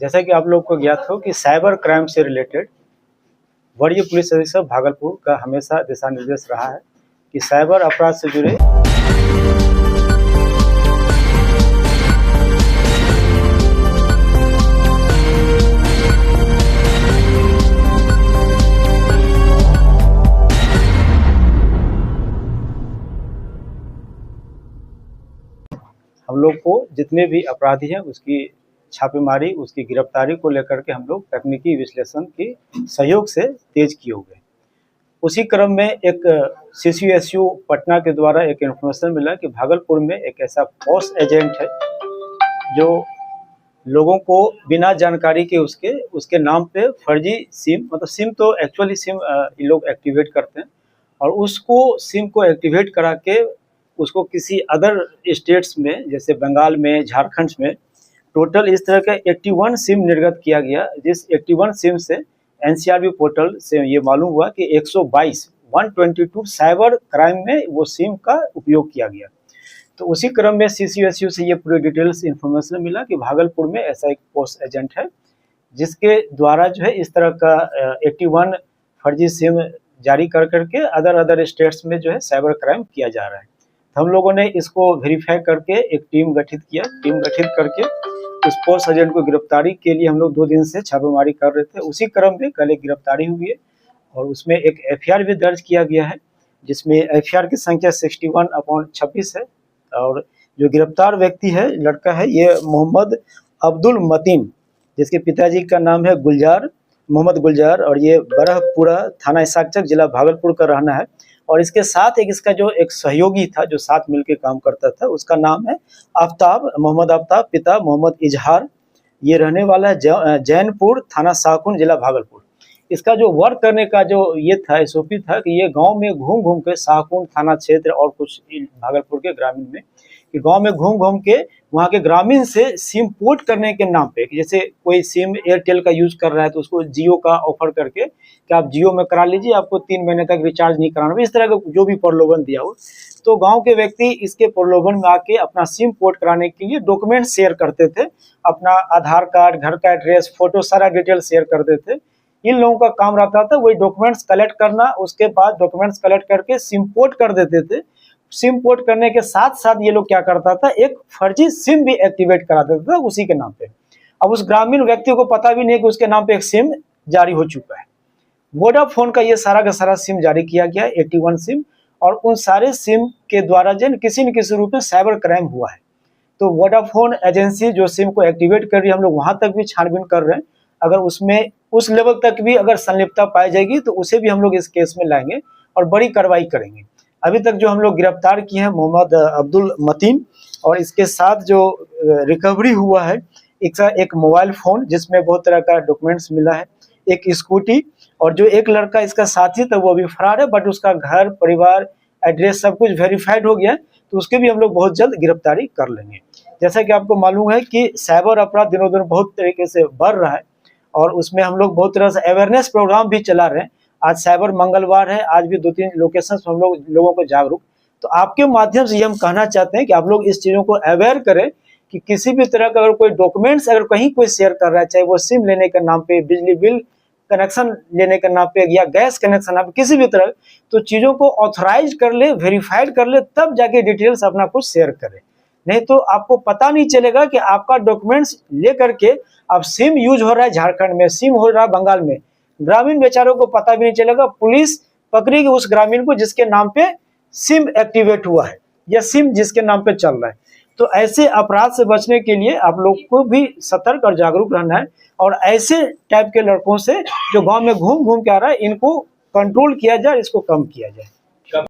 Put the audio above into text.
जैसा कि आप लोग को ज्ञात हो कि साइबर क्राइम से रिलेटेड वरीय पुलिस अधीक्षक भागलपुर का हमेशा दिशा निर्देश रहा है कि साइबर अपराध से जुड़े हम लोग को जितने भी अपराधी हैं उसकी छापेमारी, उसकी गिरफ्तारी को लेकर के हम लोग तकनीकी विश्लेषण की सहयोग से तेज किए हुए हैं। उसी क्रम में एक CCSU पटना के द्वारा एक इन्फॉर्मेशन मिला कि भागलपुर में एक ऐसा पॉस एजेंट है जो लोगों को बिना जानकारी के उसके नाम पे फर्जी सिम, मतलब सिम तो एक्चुअली सिम ये लोग एक्टिवेट करते हैं और उसको सिम को एक्टिवेट करा के उसको किसी अदर स्टेट्स में जैसे बंगाल में, झारखंड में टोटल इस तरह का 81 सिम निर्गत किया गया, जिस 81 सिम से NCRB पोर्टल से ये मालूम हुआ कि 122 साइबर क्राइम में वो सिम का उपयोग किया गया। तो उसी क्रम में CCSU से ये पूरी डिटेल्स इन्फॉर्मेशन मिला कि भागलपुर में ऐसा एक पोस्ट एजेंट है जिसके द्वारा जो है इस तरह का 81 फर्जी सिम जारी कर करके अदर स्टेट्स में जो है साइबर क्राइम किया जा रहा है। हम लोगों ने इसको वेरीफाई करके एक टीम गठित किया। टीम गठित करके उस पोस्ट एजेंट को गिरफ्तारी के लिए हम लोग 2 दिन से छापेमारी कर रहे थे। उसी क्रम में कल एक गिरफ्तारी हुई है और उसमें एक FIR भी दर्ज किया गया है, जिसमें FIR की संख्या 61/26 है। और जो गिरफ्तार व्यक्ति है, लड़का है, ये मोहम्मद अब्दुल मतीन, जिसके पिताजी का नाम है मोहम्मद गुलजार, और ये बरहपुरा थाना इसाकचक जिला भागलपुर का रहना है। और इसके साथ इसका जो एक सहयोगी था जो साथ मिलकर काम करता था, उसका नाम है मोहम्मद आफ्ताब, पिता मोहम्मद इजहार। ये रहने वाला है जैनपुर थाना शाहकुंड जिला भागलपुर। इसका जो वर्क करने का जो ये था SOP था कि ये गांव में घूम घूम के शाहकुंड थाना क्षेत्र और कुछ भागलपुर के ग्रामीण में कि गांव में घूम घूम के वहाँ के ग्रामीण से सिम पोर्ट करने के नाम पे, जैसे कोई सिम एयरटेल का यूज कर रहा है तो उसको जियो का ऑफर करके कि आप जियो में करा लीजिए, आपको 3 महीने तक रिचार्ज नहीं कराना, इस तरह का जो भी प्रलोभन दिया हो। तो गांव के व्यक्ति इसके प्रलोभन में आके अपना सिम पोर्ट कराने के लिए डॉक्यूमेंट शेयर करते थे, अपना आधार कार्ड, घर का एड्रेस, फोटो, सारा डिटेल शेयर करते थे। इन लोगों का काम रहता था वही डॉक्यूमेंट्स कलेक्ट करना, उसके बाद डॉक्यूमेंट्स कलेक्ट करके सिम पोर्ट कर देते थे। सिम पोर्ट करने के साथ साथ ये लोग क्या करता था, एक फर्जी सिम भी एक्टिवेट करा देता था उसी के नाम पे। अब उस ग्रामीण व्यक्ति को पता भी नहीं कि उसके नाम पे एक सिम जारी हो चुका है। वोडाफोन का ये सारा का सारा सिम जारी किया गया, 81 सिम, और उन सारे सिम के द्वारा जो किसी न किसी रूप में साइबर क्राइम हुआ है। तो वोडाफोन एजेंसी जो सिम को एक्टिवेट कर रही है, हम लोग वहां तक भी छानबीन कर रहे हैं। अगर उसमें उस लेवल तक भी अगर संलिप्तता पाई जाएगी तो उसे भी हम लोग इस केस में लाएंगे और बड़ी कार्रवाई करेंगे। अभी तक जो हम लोग गिरफ्तार किए हैं मोहम्मद अब्दुल मतीन, और इसके साथ जो रिकवरी हुआ है एक मोबाइल फ़ोन जिसमें बहुत तरह का डॉक्यूमेंट्स मिला है, एक स्कूटी, और जो एक लड़का इसका साथी था वो अभी फरार है, बट उसका घर, परिवार, एड्रेस सब कुछ वेरीफाइड हो गया है, तो उसके भी हम लोग बहुत जल्द गिरफ्तारी कर लेंगे। जैसा कि आपको मालूम है कि साइबर अपराध दिनों दिन बहुत तरीके से बढ़ रहा है और उसमें हम लोग बहुत तरह से अवेयरनेस प्रोग्राम भी चला रहे हैं। आज साइबर मंगलवार है, आज भी 2-3 लोकेशन हम लोग लोगों को जागरूक, तो आपके माध्यम से ये हम कहना चाहते हैं कि आप लोग इस चीज़ों को अवेयर करें कि किसी भी तरह का अगर कोई डॉक्यूमेंट्स अगर कहीं कोई शेयर कर रहा है, चाहे वो सिम लेने के नाम पे, बिजली बिल कनेक्शन लेने के नाम पे या गैस कनेक्शन नाम पे, किसी भी तरह, तो चीज़ों को ऑथराइज कर ले, वेरीफाइड कर ले, तब जाके डिटेल्स अपना कुछ शेयर करें। नहीं तो आपको पता नहीं चलेगा कि आपका डॉक्यूमेंट्स ले करके अब सिम यूज हो रहा है झारखंड में, सिम हो रहा है बंगाल में, ग्रामीण बेचारों को पता भी नहीं चलेगा। पुलिस पकड़ेगी उस ग्रामीण को जिसके नाम पे सिम एक्टिवेट हुआ है या सिम जिसके नाम पे चल रहा है। तो ऐसे अपराध से बचने के लिए आप लोग को भी सतर्क और जागरूक रहना है, और ऐसे टाइप के लड़कों से जो गांव में घूम घूम के आ रहा है, इनको कंट्रोल किया जाए, इसको कम किया जाए।